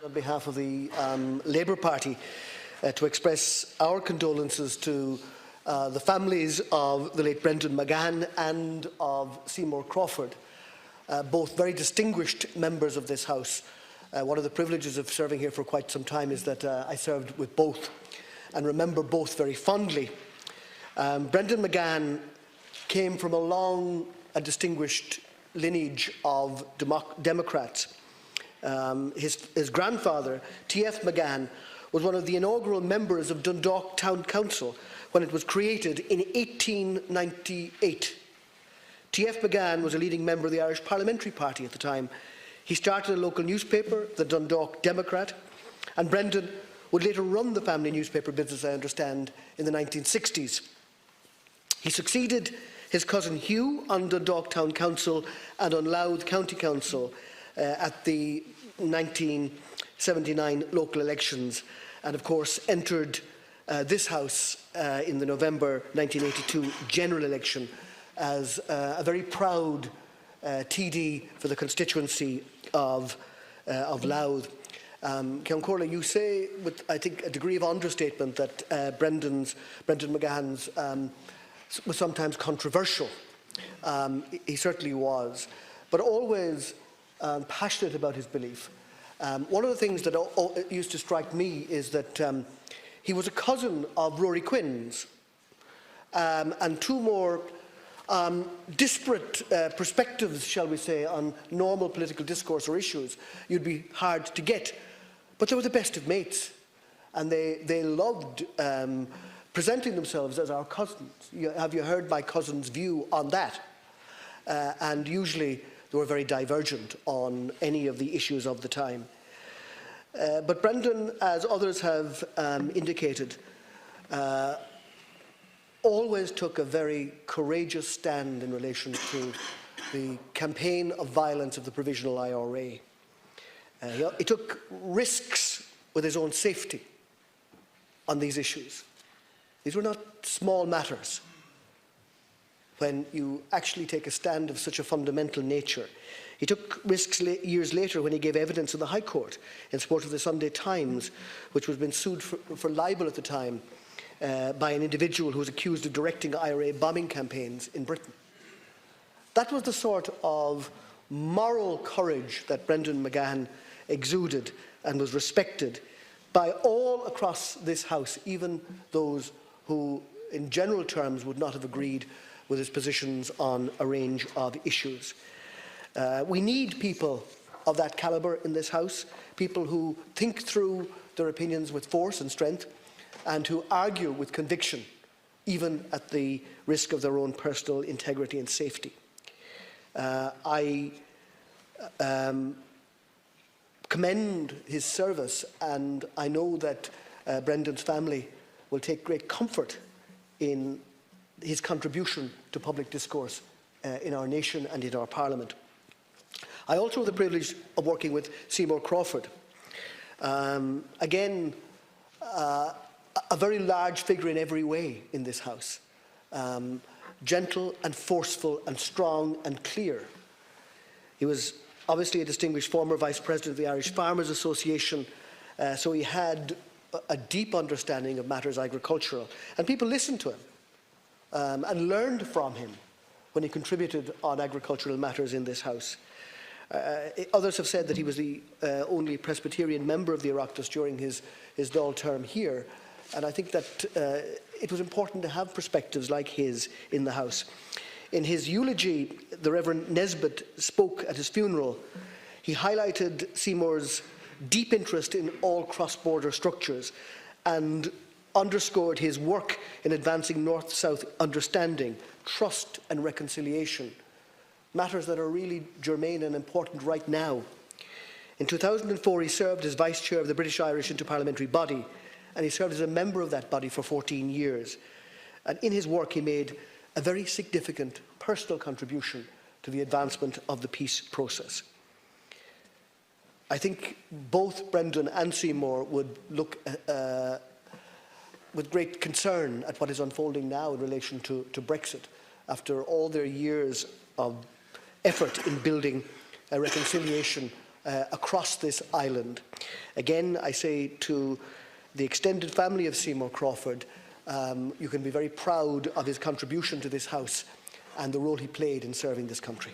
On behalf of the Labour Party, to express our condolences to the families of the late Brendan McGahon and of Seymour Crawford, both very distinguished members of this House. One of the privileges of serving here for quite some time is that I served with both and remember both very fondly. Brendan McGahon came from a long and distinguished lineage of Democrats. His grandfather, T.F. McGahon, was one of the inaugural members of Dundalk Town Council when it was created in 1898. T.F. McGahon was a leading member of the Irish Parliamentary Party at the time. He started a local newspaper, the Dundalk Democrat, and Brendan would later run the family newspaper business, I understand, in the 1960s. He succeeded his cousin Hugh on Dundalk Town Council and on Louth County Council at the 1979 local elections, and of course entered this House in the November 1982 general election as a very proud TD for the constituency of Louth. Ceann Comhairle, you say with, I think, a degree of understatement that Brendan McGahon's was sometimes controversial. He certainly was, but always passionate about his belief. One of the things that used to strike me is that he was a cousin of Rory Quinn's, and two more disparate perspectives, shall we say, on normal political discourse or issues you'd be hard to get. But they were the best of mates, and they loved presenting themselves as our cousins. Have you heard my cousin's view on that? And usually they were very divergent on any of the issues of the time. But Brendan, as others have indicated, always took a very courageous stand in relation to the campaign of violence of the Provisional IRA. He took risks with his own safety on these issues. These were not small matters. When you actually take a stand of such a fundamental nature. He took risks years later when he gave evidence in the High Court in support of the Sunday Times, which was being sued for libel at the time by an individual who was accused of directing IRA bombing campaigns in Britain. That was the sort of moral courage that Brendan McGahon exuded and was respected by all across this House, even those who, in general terms, would not have agreed with his positions on a range of issues. We need people of that calibre in this House, people who think through their opinions with force and strength and who argue with conviction, even at the risk of their own personal integrity and safety. I commend his service, and I know that Brendan's family will take great comfort in his contribution to public discourse in our nation and in our Parliament. I also have the privilege of working with Seymour Crawford. Again, a very large figure in every way in this House. Gentle and forceful and strong and clear. He was obviously a distinguished former Vice President of the Irish Farmers Association, so he had a deep understanding of matters agricultural. And people listened to him. And learned from him when he contributed on agricultural matters in this House. Others have said that he was the only Presbyterian member of the Oireachtas during his Dáil term here, and I think that it was important to have perspectives like his in the House. In his eulogy, the Reverend Nesbitt spoke at his funeral. He highlighted Seymour's deep interest in all cross-border structures and underscored his work in advancing North-South understanding, trust and reconciliation, matters that are really germane and important right now. In 2004, he served as Vice Chair of the British Irish Interparliamentary Body, and he served as a member of that body for 14 years. And in his work, he made a very significant personal contribution to the advancement of the peace process. I think both Brendan and Seymour would look with great concern at what is unfolding now in relation to Brexit, after all their years of effort in building a reconciliation across this island. Again, I say to the extended family of Seymour Crawford, you can be very proud of his contribution to this House and the role he played in serving this country.